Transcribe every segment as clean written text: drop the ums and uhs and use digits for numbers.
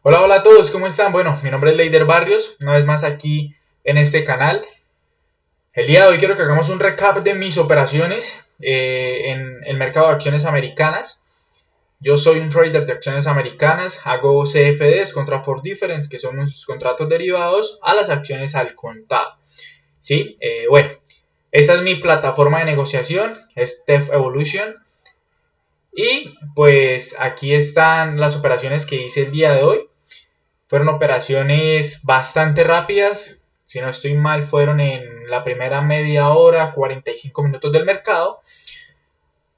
Hola, hola a todos, ¿cómo están? Bueno, mi nombre es Leider Barrios, una vez más aquí en este canal. El día de hoy quiero que hagamos un recap de mis operaciones en el mercado de acciones americanas. Yo soy un trader de acciones americanas, hago CFDs, Contract for Difference, que son unos contratos derivados a las acciones al contado. ¿Sí? Bueno, esta es mi plataforma de negociación, es TEF Evolution. Y pues aquí están las operaciones que hice el día de hoy. Fueron operaciones bastante rápidas, si no estoy mal fueron en la primera media hora, 45 minutos del mercado.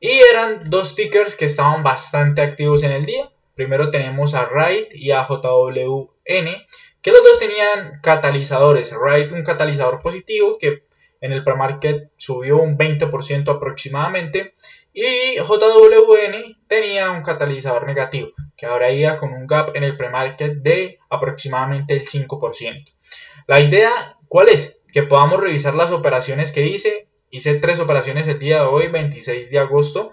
Y eran dos tickers que estaban bastante activos en el día. Primero tenemos a RIDE y a JWN, que los dos tenían catalizadores. RIDE un catalizador positivo que en el pre-market subió un 20% aproximadamente. Y JWN tenía un catalizador negativo, que ahora iba con un gap en el pre-market de aproximadamente el 5%. La idea, ¿cuál es? Que podamos revisar las operaciones que hice. Hice 3 operaciones el día de hoy, 26 de agosto.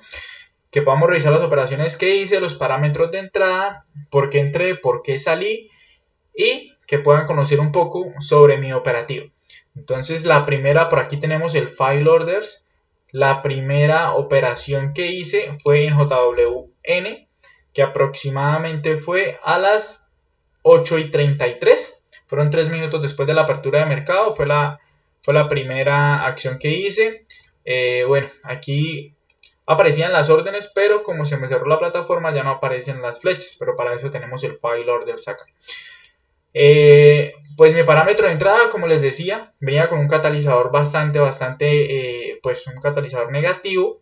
Que podamos revisar las operaciones que hice, los parámetros de entrada, por qué entré, por qué salí y que puedan conocer un poco sobre mi operativo. Entonces, la primera, por aquí tenemos el File Orders. La primera operación que hice fue en JWN, que aproximadamente fue a las 8:33. Fueron 3 minutos después de la apertura de mercado. Fue la primera acción que hice. Bueno, aquí aparecían las órdenes, pero como se me cerró la plataforma ya no aparecen las flechas. Pero para eso tenemos el File Orders acá. Pues mi parámetro de entrada, como les decía, venía con un catalizador bastante, pues un catalizador negativo.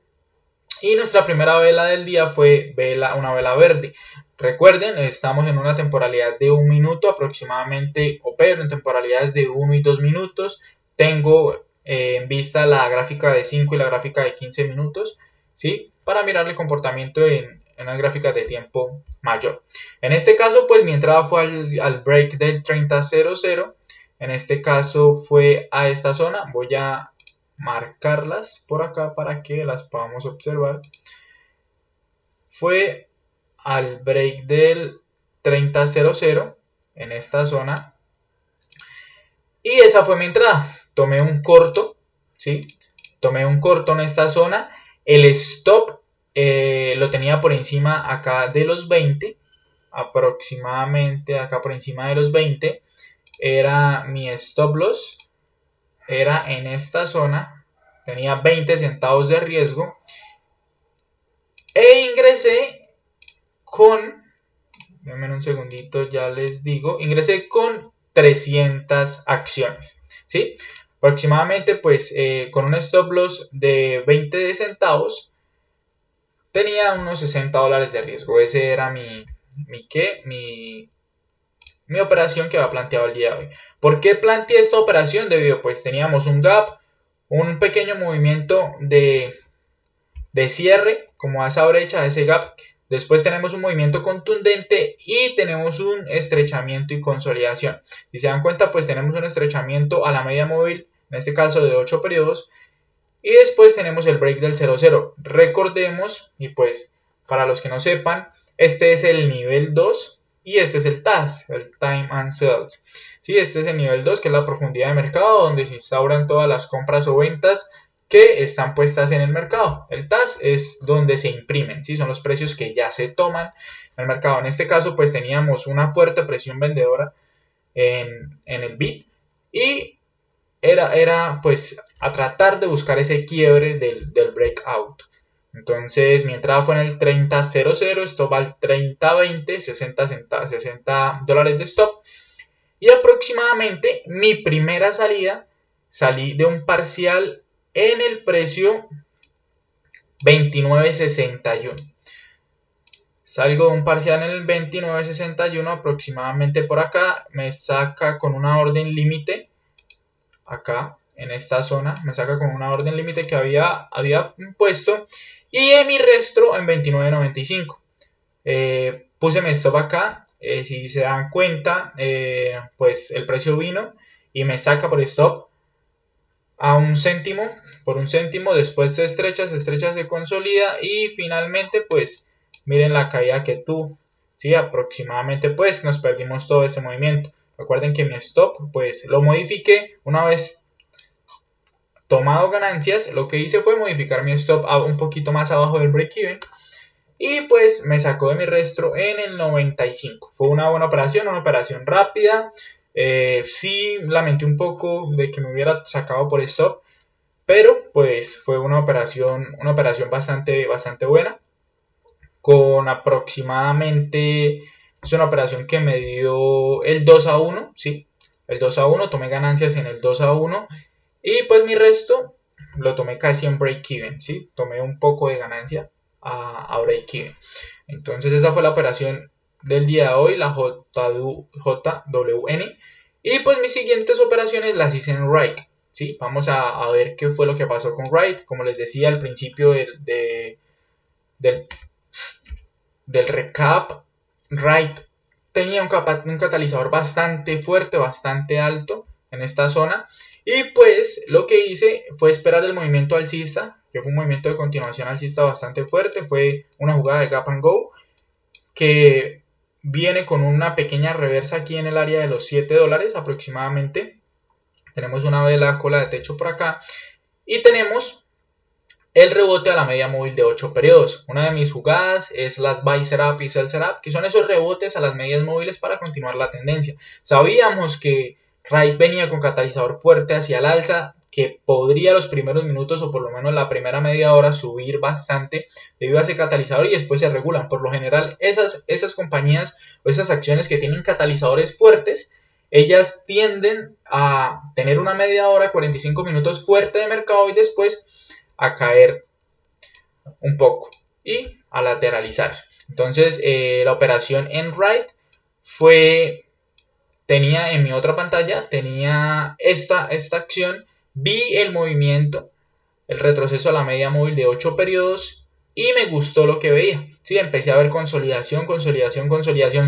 Y nuestra primera vela del día fue una vela verde. Recuerden, estamos en una temporalidad de 1 minuto aproximadamente, opero en temporalidades de 1 y 2 minutos. Tengo en vista la gráfica de 5 y la gráfica de 15 minutos, ¿sí? Para mirar el comportamiento en las gráficas de tiempo mayor. En este caso, pues mi entrada fue al break del 30.00. En este caso fue a esta zona. Voy a marcarlas por acá para que las podamos observar. Fue al break del 30.00 en esta zona y esa fue mi entrada. Tomé un corto, ¿sí? Tomé un corto en esta zona. El stop lo tenía por encima acá de los 20, aproximadamente acá por encima de los 20. Era mi stop loss, era en esta zona, tenía 20 centavos de riesgo e ingresé con, denme un segundito, ya les digo, ingresé con 300 acciones, ¿sí? Aproximadamente, pues, con un stop loss de 20 centavos, tenía unos $60 de riesgo. Ese era mi operación que había planteado el día de hoy. ¿Por qué planteé esta operación? Debido, pues, teníamos un gap, un pequeño movimiento de cierre, como a esa brecha, a ese gap. Después tenemos un movimiento contundente y tenemos un estrechamiento y consolidación. Si se dan cuenta, pues tenemos un estrechamiento a la media móvil, en este caso de 8 periodos. Y después tenemos el break del 0,0. Recordemos, y pues para los que no sepan, este es el nivel 2 y este es el TAS, el Time and Sales. Sí, este es el nivel 2, que es la profundidad de mercado, donde se instauran todas las compras o ventas que están puestas en el mercado. El TAS es donde se imprimen, ¿sí? Son los precios que ya se toman en el mercado. En este caso, pues teníamos una fuerte presión vendedora en el bid y era pues a tratar de buscar ese quiebre del breakout. Entonces mi entrada fue en el 30.00, stop al 30.20, 60 dólares de stop. Y aproximadamente mi primera salida, salí de un parcial en el precio 29.61. Salgo de un parcial en el 29.61 aproximadamente por acá, me saca con una orden límite acá en esta zona, me saca con una orden límite que había puesto y mi resto en 29.95. Puse mi stop acá, si se dan cuenta, pues el precio vino y me saca por stop a un céntimo, por un céntimo, después se estrecha, se consolida y finalmente pues miren la caída que tuvo. ¿sí? Aproximadamente pues nos perdimos todo ese movimiento. Recuerden que mi stop pues lo modifiqué una vez tomado ganancias. Lo que hice fue modificar mi stop a un poquito más abajo del break-even y pues me sacó de mi resto en el 95. Fue una buena operación, una operación rápida. Sí lamenté un poco de que me hubiera sacado por stop, pero pues fue una operación bastante buena. Con aproximadamente, es una operación que me dio el 2-1, ¿sí? El 2-1, tomé ganancias en el 2-1 y pues mi resto lo tomé casi en break-even, ¿sí? Tomé un poco de ganancia a break-even. Entonces esa fue la operación del día de hoy, la JWN. Y pues mis siguientes operaciones las hice en Ride, ¿sí? Vamos a ver qué fue lo que pasó con Ride. Como les decía al principio del recap, Ride tenía un catalizador bastante fuerte, bastante alto en esta zona. Y pues lo que hice fue esperar el movimiento alcista, que fue un movimiento de continuación alcista bastante fuerte. Fue una jugada de gap and go que viene con una pequeña reversa aquí en el área de los $7 aproximadamente. Tenemos una vela cola de techo por acá y tenemos el rebote a la media móvil de 8 periodos. Una de mis jugadas es las buy setup y sell setup, que son esos rebotes a las medias móviles para continuar la tendencia. Sabíamos que Ride venía con catalizador fuerte hacia el alza, que podría los primeros minutos o por lo menos la primera media hora subir bastante debido a ese catalizador y después se regulan. Por lo general esas compañías o esas acciones que tienen catalizadores fuertes, ellas tienden a tener una media hora, 45 minutos fuerte de mercado y después a caer un poco y a lateralizarse. Entonces la operación en Ride tenía en mi otra pantalla, tenía esta acción, vi el movimiento, el retroceso a la media móvil de 8 periodos y me gustó lo que veía. Sí, empecé a ver consolidación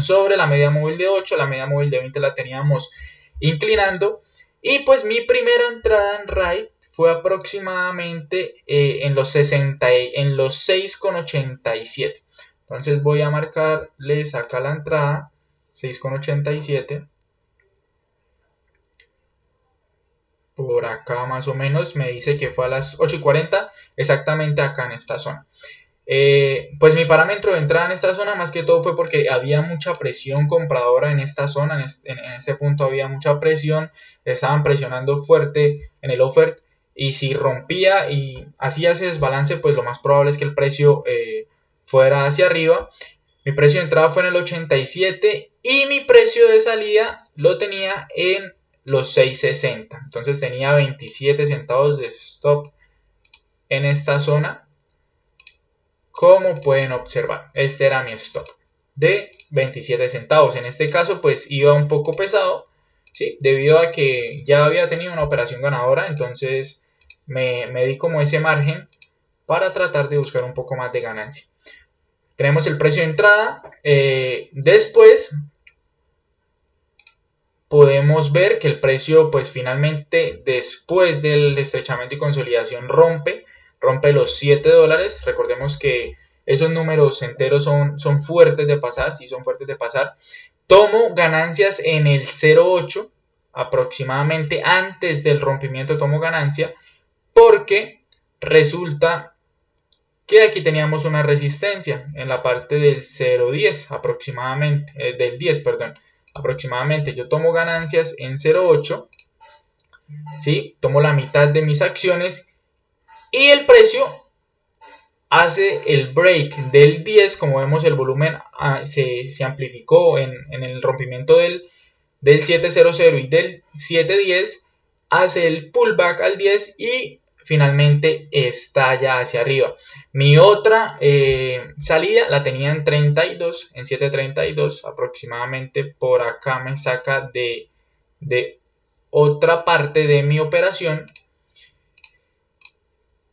sobre la media móvil de 8, la media móvil de 20 la teníamos inclinando y pues mi primera entrada en Ride fue aproximadamente en los 6,87. Entonces voy a marcarles acá la entrada 6,87. Por acá más o menos me dice que fue a las 8:40, exactamente acá en esta zona. Pues mi parámetro de entrada en esta zona más que todo fue porque había mucha presión compradora en esta zona, en ese punto había mucha presión, estaban presionando fuerte en el offer y si rompía y hacía ese desbalance, pues lo más probable es que el precio fuera hacia arriba. Mi precio de entrada fue en el 87 y mi precio de salida lo tenía en los 6.60. Entonces tenía 27 centavos de stop en esta zona. Como pueden observar, este era mi stop de 27 centavos. En este caso pues iba un poco pesado, ¿sí? Debido a que ya había tenido una operación ganadora. Entonces me di como ese margen para tratar de buscar un poco más de ganancia. Tenemos el precio de entrada. Después podemos ver que el precio pues finalmente después del estrechamiento y consolidación rompe los $7. Recordemos que esos números enteros son fuertes de pasar, sí son fuertes de pasar. Tomo ganancias en el 0.8 aproximadamente antes del rompimiento, tomo ganancia porque resulta que aquí teníamos una resistencia en la parte del 0.10 aproximadamente, del 10, perdón. Aproximadamente yo tomo ganancias en 0.8, ¿sí? Tomo la mitad de mis acciones y el precio hace el break del 10. Como vemos, el volumen se amplificó en el rompimiento del 7.00 y del 7.10, hace el pullback al 10 y finalmente estalla hacia arriba. Mi otra salida la tenía en 32, en 7.32 aproximadamente. Por acá me saca de otra parte de mi operación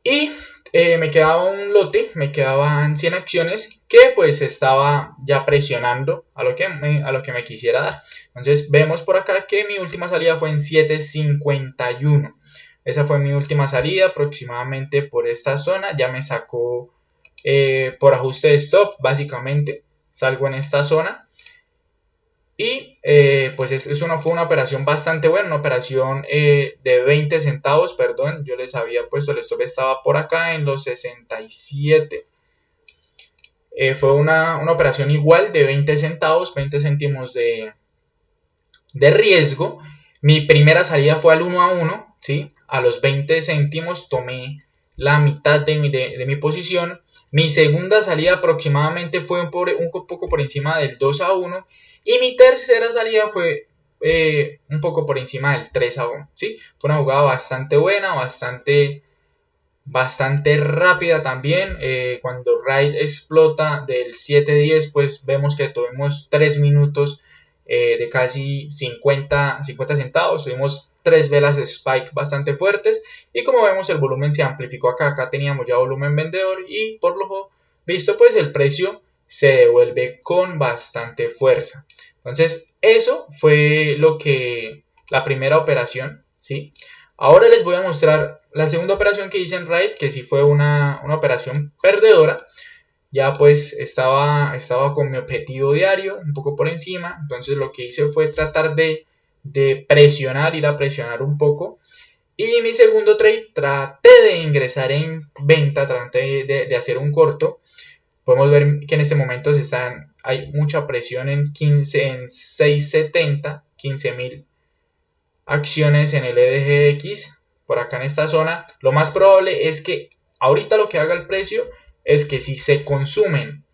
y me quedaba un lote, me quedaban 100 acciones que pues estaba ya presionando a lo que me quisiera dar. Entonces vemos por acá que mi última salida fue en 7.51. Esa fue mi última salida aproximadamente por esta zona. Ya me sacó por ajuste de stop básicamente, salgo en esta zona. Y pues fue una operación bastante buena, una operación de 20 centavos, perdón, yo les había puesto, el stop estaba por acá en los 67. Fue una operación igual de 20 centavos, 20 céntimos de riesgo. Mi primera salida fue al 1 a 1, ¿sí? A los 20 céntimos tomé la mitad de mi posición. Mi segunda salida aproximadamente fue un poco por encima del 2 a 1. Y mi tercera salida fue un poco por encima del 3 a 1, ¿sí? Fue una jugada bastante buena, bastante rápida también. Cuando Raid explota del 7-10, pues vemos que tuvimos 3 minutos de casi 50 centavos. Tuvimos 3 velas de spike bastante fuertes. Y como vemos, el volumen se amplificó acá. Acá teníamos ya volumen vendedor. Y por lo visto, pues el precio se devuelve con bastante fuerza. Entonces, eso fue la primera operación, ¿sí? Ahora les voy a mostrar la segunda operación que hice en Raid, que sí fue una operación perdedora. Ya pues estaba con mi objetivo diario, un poco por encima. Entonces lo que hice fue tratar de presionar, ir a presionar un poco. Y mi segundo trade traté de ingresar en venta, traté de hacer un corto. Podemos ver que en este momento hay mucha presión en 670, 15.000 acciones en el EDGX, por acá en esta zona. Lo más probable es que ahorita lo que haga el precio es que si se consumen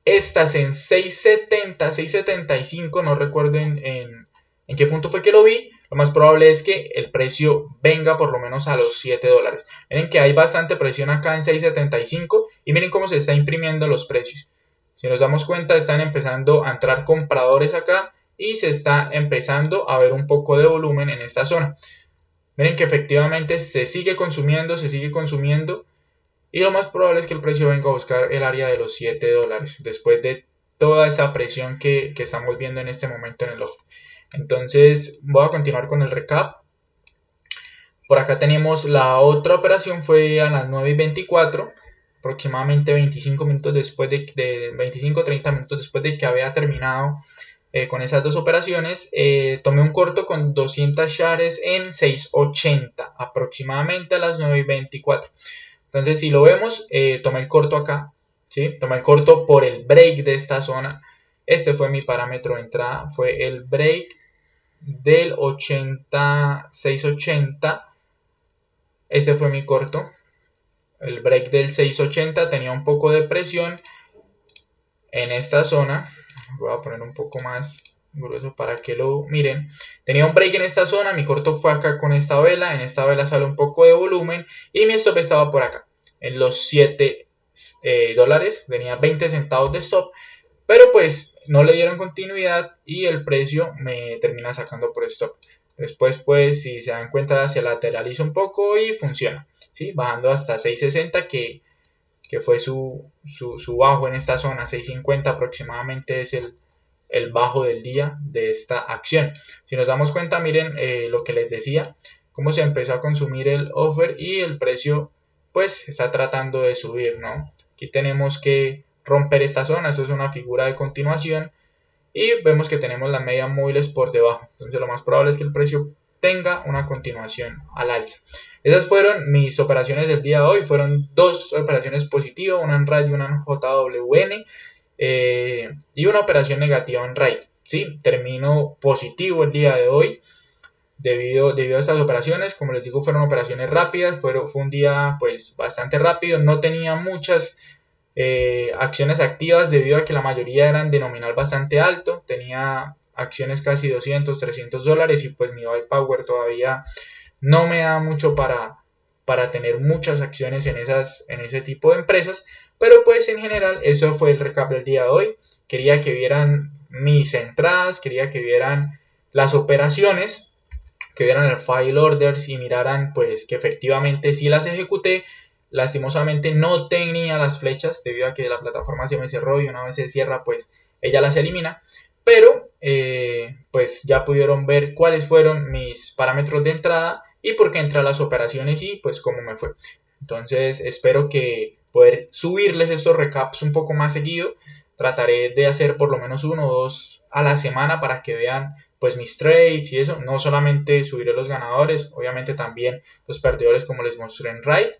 estas en 670, 675, no recuerdo en qué punto fue que lo vi, lo más probable es que el precio venga por lo menos a los $7. Miren que hay bastante presión acá en 675 y miren cómo se está imprimiendo los precios. Si nos damos cuenta, están empezando a entrar compradores acá y se está empezando a ver un poco de volumen en esta zona. Miren que efectivamente se sigue consumiendo y lo más probable es que el precio venga a buscar el área de los $7 después de toda esa presión que estamos viendo en este momento en el ojo. Entonces voy a continuar con el recap. Por acá tenemos la otra operación, fue a las 9:24, aproximadamente 25 minutos después de 25-30 minutos después de que había terminado con esas dos operaciones. Tomé un corto con 200 shares en 6.80 aproximadamente a las 9:24. Entonces si lo vemos, tomé el corto acá, ¿sí? Tomé el corto por el break de esta zona. Este fue mi parámetro de entrada, fue el break del 6.80. Este fue mi corto, el break del 6.80, tenía un poco de presión en esta zona. Voy a poner un poco más grueso para que lo miren. Tenía un break en esta zona, mi corto fue acá con esta vela, en esta vela sale un poco de volumen y mi stop estaba por acá, en los $7, tenía 20 centavos de stop, pero pues no le dieron continuidad y el precio me termina sacando por stop. Después pues si se dan cuenta se lateraliza un poco y funciona, ¿sí? Bajando hasta 6.60 que fue su bajo en esta zona. 6.50 aproximadamente es el bajo del día de esta acción. Si nos damos cuenta, miren lo que les decía, cómo se empezó a consumir el offer y el precio pues está tratando de subir, ¿no? Aquí tenemos que romper esta zona, esto es una figura de continuación y vemos que tenemos las medias móviles por debajo. Entonces lo más probable es que el precio tenga una continuación al alza. Esas fueron mis operaciones del día de hoy. Fueron dos operaciones positivas, una en RAID y una en JWN, y una operación negativa en RAID. ¿Sí? Termino positivo el día de hoy debido a estas operaciones. Como les digo, fueron operaciones rápidas. Fue un día pues bastante rápido. No tenía muchas acciones activas debido a que la mayoría eran de nominal bastante alto. Tenía acciones casi $200-300 y pues mi buy power todavía no me da mucho para tener muchas acciones en ese tipo de empresas, pero pues en general eso fue el recap del día de hoy. Quería que vieran mis entradas, quería que vieran las operaciones, que vieran el file orders y miraran pues que efectivamente sí las ejecuté. Lastimosamente no tenía las flechas debido a que la plataforma se me cerró y una vez se cierra pues ella las elimina, pero pues ya pudieron ver cuáles fueron mis parámetros de entrada y por qué entré a las operaciones y pues cómo me fue. Entonces espero que poder subirles estos recaps un poco más seguido. trataré de hacer por lo menos uno o dos a la semana para que vean pues mis trades y eso. No solamente subiré los ganadores, obviamente también los perdedores como les mostré en Ride.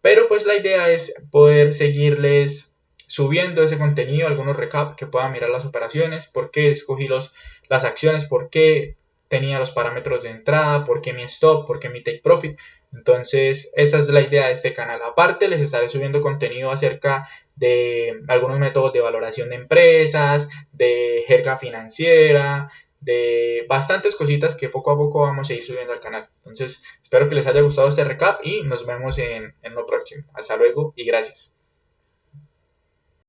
Pero pues la idea es poder seguirles subiendo ese contenido, algunos recap que puedan mirar las operaciones, por qué escogí las acciones, por qué tenía los parámetros de entrada, por qué mi stop, por qué mi take profit. Entonces, esa es la idea de este canal. Aparte, les estaré subiendo contenido acerca de algunos métodos de valoración de empresas, de jerga financiera, de bastantes cositas que poco a poco vamos a ir subiendo al canal. Entonces, espero que les haya gustado este recap y nos vemos en lo próximo. Hasta luego y gracias.